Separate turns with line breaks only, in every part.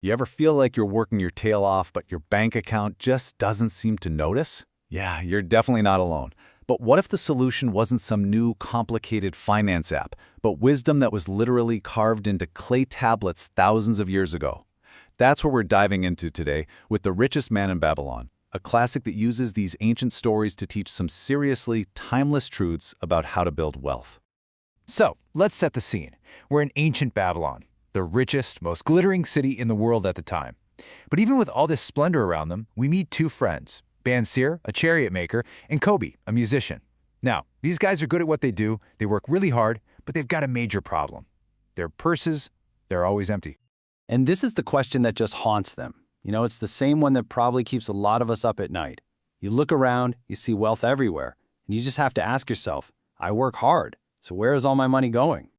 You ever feel like you're working your tail off, but your bank account just doesn't seem to notice? Yeah, you're definitely not alone. But what if the solution wasn't some new, complicated finance app, but wisdom that was literally carved into clay tablets thousands of years ago? That's what we're diving into today with The Richest Man in Babylon, a classic that uses these ancient stories to teach some seriously timeless truths about how to build wealth.
So, let's set the scene. We're in ancient Babylon, the richest, most glittering city in the world at the time. But even with all this splendor around them, we meet two friends, Bansir, a chariot maker, and Kobe, a musician. Now, these guys are good at what they do, they work really hard, but they've got a major problem. Their purses, they're always empty.
And this is the question that just haunts them. It's the same one that probably keeps a lot of us up at night. You look around, you see wealth everywhere, and you just have to ask yourself, I work hard, so where is all my money going?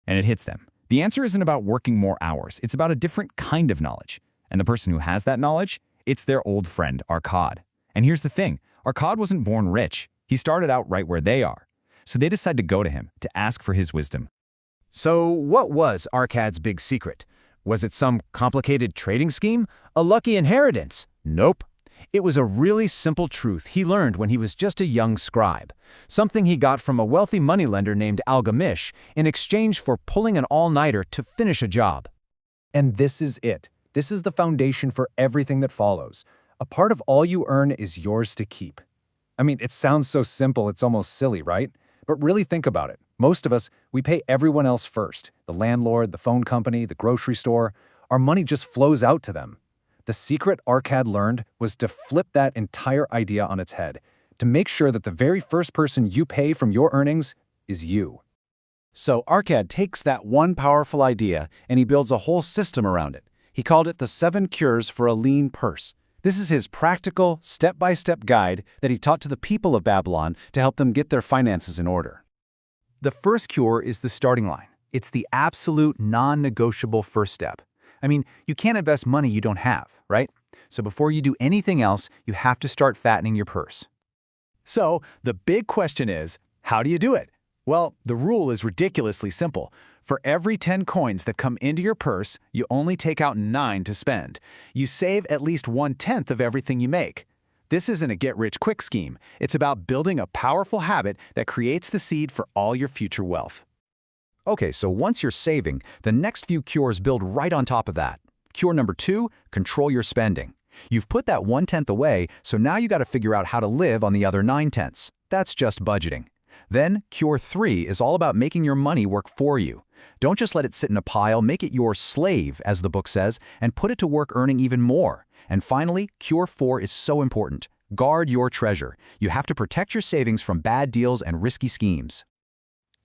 And it hits them. The answer isn't about working more hours. It's about a different kind of knowledge. And the person who has that knowledge, it's their old friend, Arkad. And here's the thing. Arkad wasn't born rich. He started out right where they are. So they decide to go to him to ask for his wisdom.
So what was Arkad's big secret? Was it some complicated trading scheme? A lucky inheritance? Nope. It was a really simple truth he learned when he was just a young scribe, something he got from a wealthy moneylender named Algamish in exchange for pulling an all-nighter to finish a job.
And this is it. This is the foundation for everything that follows. A part of all you earn is yours to keep. It sounds so simple, it's almost silly, right? But really think about it. Most of us, we pay everyone else first. The landlord, the phone company, the grocery store. Our money just flows out to them. The secret Arkad learned was to flip that entire idea on its head, to make sure that the very first person you pay from your earnings is you.
So Arkad takes that one powerful idea and he builds a whole system around it. He called it the 7 Cures for a Lean Purse. This is his practical, step-by-step guide that he taught to the people of Babylon to help them get their finances in order. The first cure is the starting line. It's the absolute non-negotiable first step. You can't invest money you don't have, right? So before you do anything else, you have to start fattening your purse. So the big question is, how do you do it? Well, the rule is ridiculously simple. For every 10 coins that come into your purse, you only take out 9 to spend. You save at least 1/10 of everything you make. This isn't a get-rich-quick scheme. It's about building a powerful habit that creates the seed for all your future wealth. Okay, so once you're saving, the next few cures build right on top of that. Cure number 2, control your spending. You've put that 1/10 away, so now you got to figure out how to live on the other 9/10. That's just budgeting. Then, cure 3 is all about making your money work for you. Don't just let it sit in a pile, make it your slave, as the book says, and put it to work earning even more. And finally, cure 4 is so important. Guard your treasure. You have to protect your savings from bad deals and risky schemes.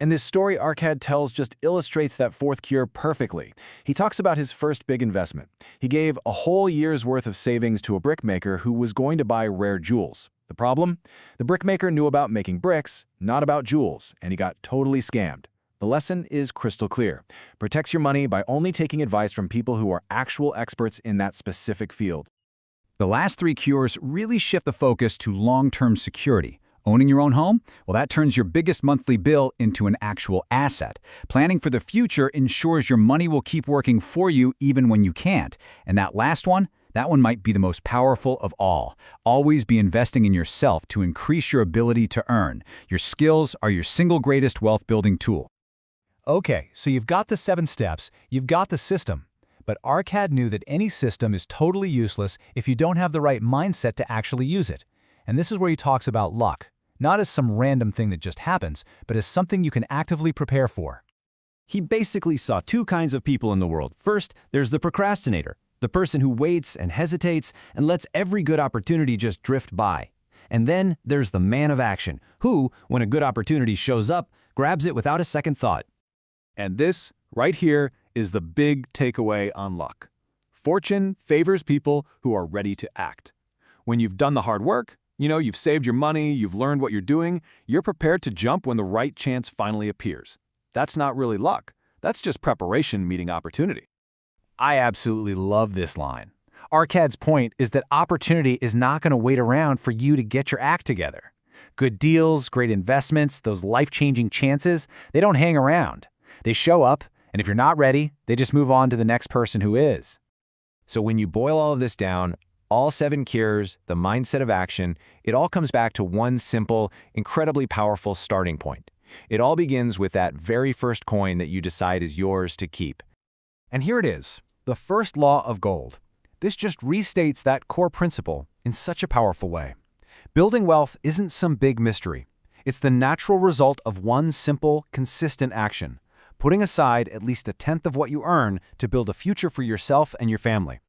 And this story Arkad tells just illustrates that 4th cure perfectly. He talks about his first big investment. He gave a whole year's worth of savings to a brickmaker who was going to buy rare jewels. The problem? The brickmaker knew about making bricks, not about jewels, and he got totally scammed. The lesson is crystal clear. Protect your money by only taking advice from people who are actual experts in that specific field.
The last 3 cures really shift the focus to long-term security. Owning your own home? Well, that turns your biggest monthly bill into an actual asset. Planning for the future ensures your money will keep working for you even when you can't. And that last one? That one might be the most powerful of all. Always be investing in yourself to increase your ability to earn. Your skills are your single greatest wealth-building tool.
Okay, so you've got the 7 steps, you've got the system. But Arkad knew that any system is totally useless if you don't have the right mindset to actually use it. And this is where he talks about luck, not as some random thing that just happens, but as something you can actively prepare for.
He basically saw 2 kinds of people in the world. First, there's the procrastinator, the person who waits and hesitates and lets every good opportunity just drift by. And then there's the man of action, who, when a good opportunity shows up, grabs it without a second thought.
And this, right here, is the big takeaway on luck. Fortune favors people who are ready to act. When you've done the hard work, you've saved your money, you've learned what you're doing, you're prepared to jump when the right chance finally appears. That's not really luck. That's just preparation meeting opportunity.
I absolutely love this line. Arkad's point is that opportunity is not going to wait around for you to get your act together. Good deals, great investments, those life-changing chances, they don't hang around. They show up, and if you're not ready, they just move on to the next person who is. So when you boil all of this down, all 7 cures, the mindset of action, it all comes back to one simple, incredibly powerful starting point. It all begins with that very first coin that you decide is yours to keep.
And here it is, the first law of gold. This just restates that core principle in such a powerful way. Building wealth isn't some big mystery. It's the natural result of one simple, consistent action, putting aside at least 1/10 of what you earn to build a future for yourself and your family.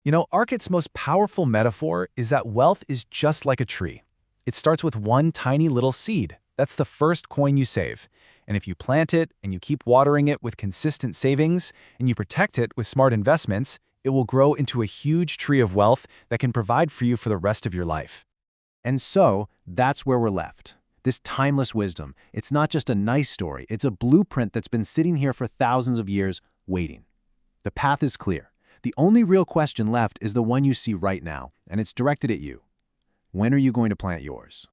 You know, Arcot's most powerful metaphor is that wealth is just like a tree. It starts with one tiny little seed. That's the first coin you save. And if you plant it and you keep watering it with consistent savings and you protect it with smart investments, it will grow into a huge tree of wealth that can provide for you for the rest of your life.
And so, that's where we're left. This timeless wisdom, it's not just a nice story, it's a blueprint that's been sitting here for thousands of years, waiting. The path is clear. The only real question left is the one you see right now, and it's directed at you. When are you going to plant yours?